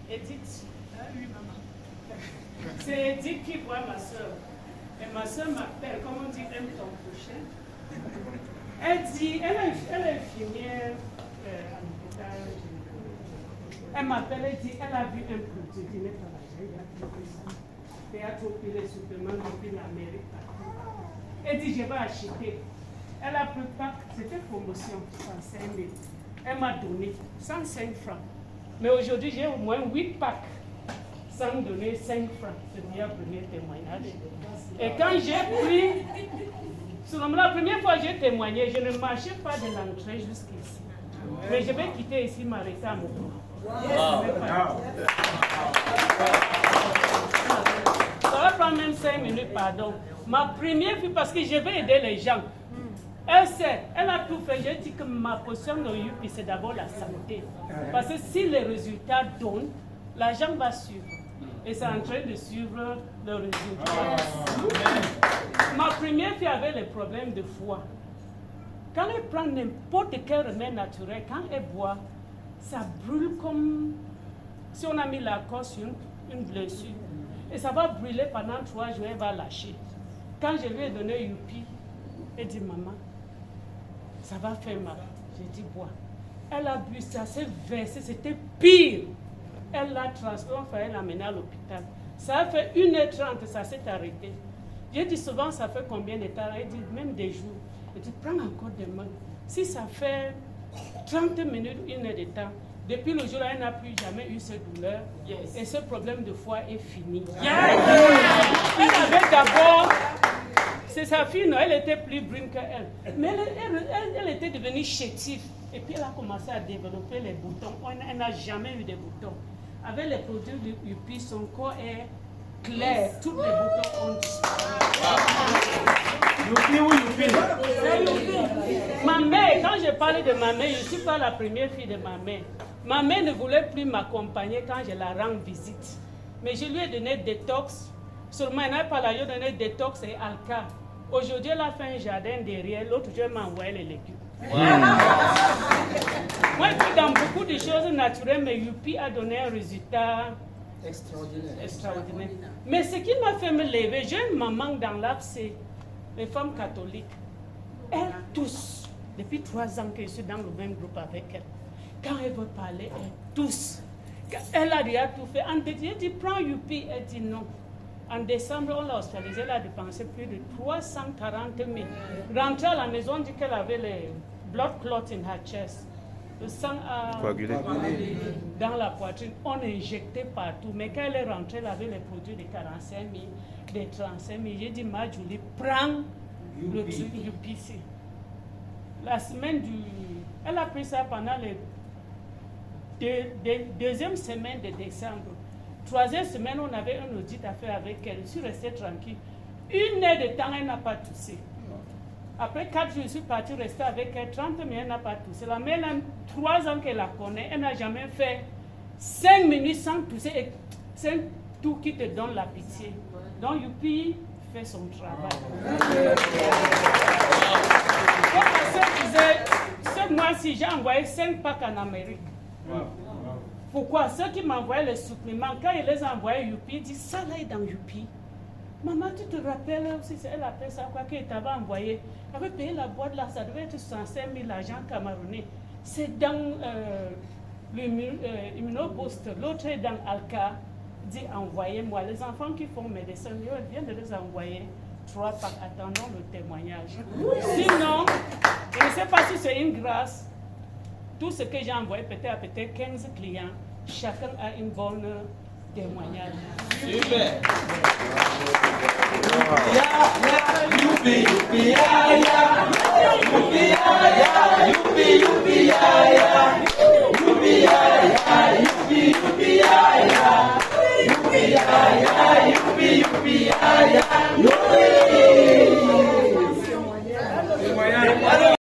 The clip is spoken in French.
Edith. Ah oui, maman. C'est Edith qui voit ma soeur. Et ma soeur m'appelle, comme on dit, aime ton prochain. Elle dit, elle est infirmière à l'hôpital. Elle m'appelle, elle dit, elle a vu un produit qui n'est pas là. Il y a trouvé ça. Théâtre au les suppléments depuis l'Amérique. Elle dit, je vais acheter. Elle a pris pack, c'était promotion, 105 000. Elle m'a donné 105 francs. Mais aujourd'hui, j'ai au moins 8 packs sans donner 5 francs. C'est bien le premier témoignage. Et quand j'ai pris, selon la première fois que j'ai témoigné, je ne marchais pas de l'entrée jusqu'ici. Mais je vais quitter ici, m'arrêter à mon tour. Ça va prendre même 5 minutes, pardon. Ma première fille, parce que je vais aider les gens. Elle sait, elle a tout fait. J'ai dit que ma position de UPI, c'est d'abord la santé. Parce que si les résultats donnent, l'argent va suivre. Et c'est en train de suivre le résultat. Ma première fille avait les problèmes de foie. Quand elle prend n'importe quel remède naturel, quand elle boit, ça brûle comme si on a mis la corde sur une blessure. Et ça va brûler pendant 3 jours, elle va lâcher. Quand je lui ai donné UPI, elle dit, maman, ça va faire mal. J'ai dit, bois. Elle a bu ça, s'est versé, c'était pire. Elle l'a transformé, il fallait l'amener à l'hôpital. Ça a fait 1h30, ça s'est arrêté. J'ai dit souvent, ça fait combien de temps? Elle dit, même des jours. Elle dit, prends encore des mains. Si ça fait 30 minutes, 1 heure de temps, depuis le jour-là, elle n'a plus jamais eu cette douleur. Yes. Et ce problème de foie est fini. Yes. Elle avait d'abord... C'est sa fille, non, elle était plus brune qu'elle. Mais elle était devenue chétive. Et puis elle a commencé à développer les boutons. Elle n'a jamais eu de boutons. Avec les produits de UPI, son corps est clair. Tous les boutons ont disparu. Ma mère, quand je parlais de ma mère, je ne suis pas la première fille de ma mère. Ma mère ne voulait plus m'accompagner quand je la rends visite. Mais je lui ai donné détox. Seulement, elle n'a pas la, je lui ai donné détox et alca. Aujourd'hui, elle a fait un jardin derrière, l'autre jour, elle m'a envoyé les légumes. Wow. Moi, je suis dans beaucoup de choses naturelles, mais UPI a donné un résultat extraordinaire. Mais ce qui m'a fait me lever, j'ai une maman dans l'APC, les femmes catholiques. Elles toussent. Depuis 3 ans que je suis dans le même groupe avec elle. Quand elle veut parler, elle tousse. Elle a déjà tout fait. Elle dit, prends UPI. Elle dit non. En décembre, on l'a hospitalisée, elle a dépensé plus de 340 000. Rentrée à la maison, on dit qu'elle avait les blood clots in her chest. Le sang a coagulé dans la poitrine. On injectait partout. Mais quand elle est rentrée, elle avait les produits de 45 000, de 35 000. J'ai dit, ma Julie, prends le truc UPI. La semaine du... Elle a pris ça pendant les deuxième semaine de décembre. 3e semaine, on avait un audit à faire avec elle. Je suis restée tranquille. 1 heure de temps, elle n'a pas toussé. Après 4 jours, je suis partie rester avec elle. 30 minutes, elle n'a pas toussé. La mère, 3 ans qu'elle la connaît, elle n'a jamais fait 5 minutes sans tousser. C'est tout qui te donne la pitié. Donc, UPI fait son travail. Comme ma soeur disait, ce mois-ci, j'ai envoyé 5 packs en Amérique. Pourquoi? Ceux qui m'envoyaient les suppléments, quand ils les envoyaient UPI, ils disent, ça là est dans UPI. Maman, tu te rappelles aussi, elle appelle ça quoi, qu'il t'avait envoyé. Elle avait payé la boîte là, ça devait être 105 000 agents camerounais. C'est dans l'immunoboost, l'autre est dans Alka. Dit, envoyez-moi. Les enfants qui font médecin, ils viennent de les envoyer 3 packs. Attendons le témoignage. Sinon, je ne sais pas si c'est une grâce. Tout ce que j'ai envoyé, peut-être 15 clients, chacun a une bonne témoignage. Super. Youpi,